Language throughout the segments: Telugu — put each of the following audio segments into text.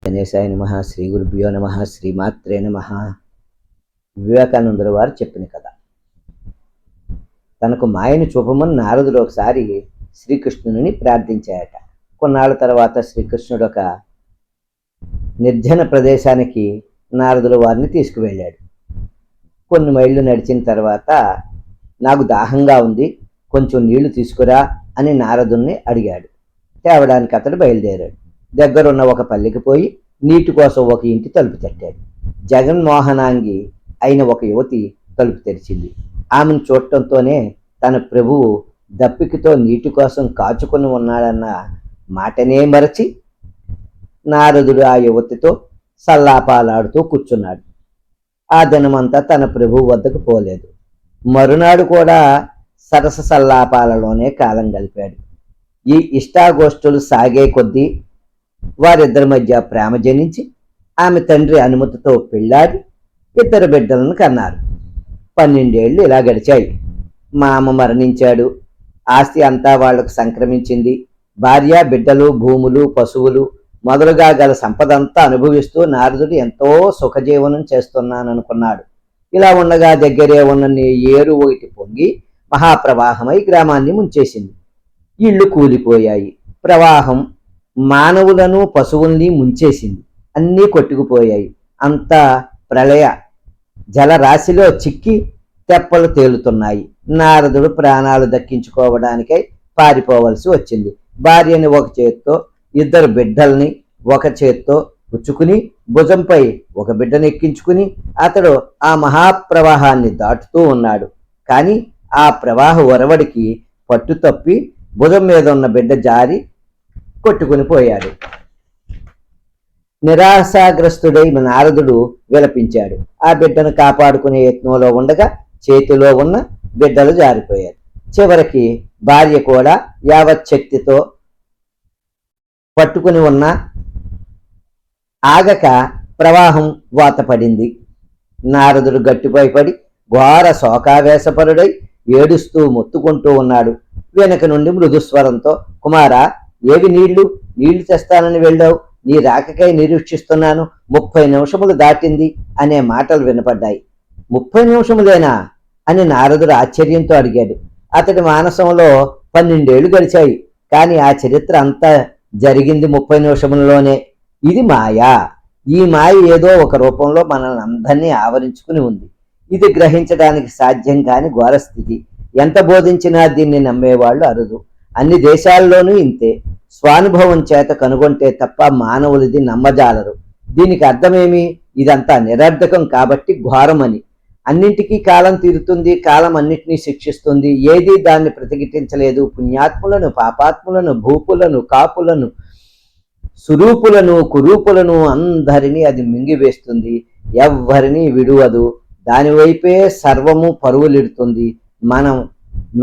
గణేశాయ నమః. శ్రీ గురుభ్యో నమః. శ్రీమాత్రే నమః. వివేకానందుల వారు చెప్పిన కథ. తనకు మాయను చూపమని నారదుడు ఒకసారి శ్రీకృష్ణుని ప్రార్థించాయట. కొన్నాళ్ళ తర్వాత శ్రీకృష్ణుడు ఒక నిర్జన ప్రదేశానికి నారదుల వారిని తీసుకువెళ్ళాడు. కొన్ని మైళ్ళు నడిచిన తర్వాత, నాకు దాహంగా ఉంది, కొంచెం నీళ్లు తీసుకురా అని నారదుణ్ణి అడిగాడు. తేవడానికి అతడు బయలుదేరాడు. దగ్గరున్న ఒక పల్లెకి పోయి నీటి కోసం ఒక ఇంటి తలుపు తట్టాడు. జగన్మోహనాంగి అయిన ఒక యువతి తలుపు తెరిచింది. ఆమెను చూడటంతోనే తన ప్రభువు దప్పికతో నీటి కోసం కాచుకొని ఉన్నాడన్న మాటనే మరచి నారదుడు ఆ యువతితో సల్లాపాలాడుతూ కూర్చున్నాడు. ఆ దినమంతా తన ప్రభువు వద్దకు పోలేదు. మరునాడు కూడా సరస సల్లాపాలలోనే కాలం గడిపాడు. ఈ ఇష్టాగోష్ఠులు సాగే కొద్దీ వారిద్దరి మధ్య ప్రేమ జనించి ఆమె తండ్రి అనుమతితో పెళ్ళాడి 2 బిడ్డలను కన్నారు. 12 ఏళ్ళు ఇలా గడిచాయి. మామ మరణించాడు. ఆస్తి అంతా వాళ్లకు సంక్రమించింది. భార్య, బిడ్డలు, భూములు, పశువులు మొదలుగా గల సంపదంతా అనుభవిస్తూ నారదుడు ఎంతో సుఖజీవనం చేస్తున్నాననుకున్నాడు. ఇలా ఉండగా దగ్గరే ఉన్న ఏరు ఒకటి పొంగి మహాప్రవాహమై గ్రామాన్ని ముంచేసింది. ఇళ్ళు కూలిపోయాయి. ప్రవాహం మానవులను, పశువుల్ని ముంచేసింది. అన్నీ కొట్టుకుపోయాయి. అంతా ప్రళయ జలరాశిలో చిక్కి తెప్పలు తేలుతున్నాయి. నారదుడు ప్రాణాలు దక్కించుకోవడానికై పారిపోవలసి వచ్చింది. భార్యని ఒక చేత్తో, 2 బిడ్డల్ని ఒక చేత్తో పుచ్చుకుని భుజంపై ఒక బిడ్డను ఎక్కించుకుని అతడు ఆ మహాప్రవాహాన్ని దాటుతూ ఉన్నాడు. కానీ ఆ ప్రవాహ ఒరవడికి పట్టు తప్పి భుజం మీద ఉన్న బిడ్డ జారి కొట్టుకుని పోయాడు. నిరాశాగ్రస్తుడై నారదుడు విలపించాడు. ఆ బిడ్డను కాపాడుకునే యత్నంలో ఉండగా చేతిలో ఉన్న బిడ్డలు జారిపోయారు. చివరికి భార్య కూడా యావచ్చక్తితో పట్టుకుని ఉన్న ఆగక ప్రవాహం వాతపడింది. నారదుడు గట్టిపై పడి ఘోర శోకావేశపరుడై ఏడుస్తూ మొత్తుకుంటూ ఉన్నాడు. వెనక నుండి మృదుస్వరంతో, కుమారా, ఏవి నీళ్లు తెస్తానని వెళ్ళావు? నీ రాకకై నిరీక్షిస్తున్నాను. 30 నిమిషములు దాటింది అనే మాటలు వినపడ్డాయి. 30 నిమిషములేనా అని నారదుడు ఆశ్చర్యంతో అడిగాడు. అతడి మానసంలో 12 ఏళ్ళు గడిచాయి. కానీ ఆ చరిత్ర అంతా జరిగింది 30 నిమిషములలోనే. ఇది మాయా. ఈ మాయ ఏదో ఒక రూపంలో మనల్ని అందరినీ ఆవరించుకుని ఉంది. ఇది గ్రహించడానికి సాధ్యం కాని ఘోరస్థితి. ఎంత బోధించినా దీన్ని నమ్మేవాళ్ళు అరుదు. అన్ని దేశాల్లోనూ ఇంతే. స్వానుభవం చేత కనుగొంటే తప్ప మానవులది నమ్మజాలరు. దీనికి అర్థమేమి? ఇదంతా నిరర్ధకం కాబట్టి ఘోరమని. అన్నింటికీ కాలం తీరుతుంది. కాలం అన్నిటినీ శిక్షిస్తుంది. ఏదీ దాన్ని ప్రతిఘటించలేదు. పుణ్యాత్ములను, పాపాత్ములను, భూపులను, కాపులను, సురూపులను, కురూపులను అందరినీ అది మింగివేస్తుంది. ఎవ్వరినీ విడువదు. దానివైపే సర్వము పరుగులిడుతుంది.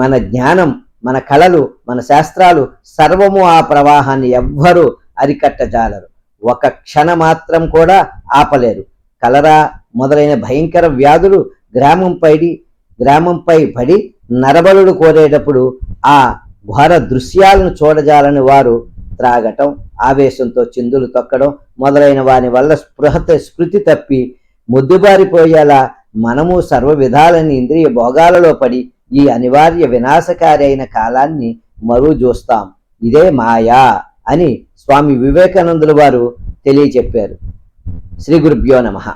మన జ్ఞానం, మన కళలు, మన శాస్త్రాలు సర్వము ఆ ప్రవాహాన్ని ఎవ్వరూ అరికట్టజాలరు. ఒక క్షణ మాత్రం కూడా ఆపలేరు. కలరా మొదలైన భయంకర వ్యాధులు గ్రామంపై పడి నరబలుడు కోరేటప్పుడు ఆ ఘోర దృశ్యాలను చూడజాలని వారు త్రాగటం, ఆవేశంతో చిందులు తొక్కడం మొదలైన వాని వల్ల స్మృతి తప్పి ముద్దుబారిపోయేలా మనము సర్వ విధాలని ఇంద్రియ భోగాలలో పడి ఈ అనివార్య వినాశకారి అయిన కాలాన్ని మరూ చూస్తాం. ఇదే మాయా అని స్వామి వివేకానందుల వారు తెలియచెప్పారు. శ్రీ గురుభ్యో నమః.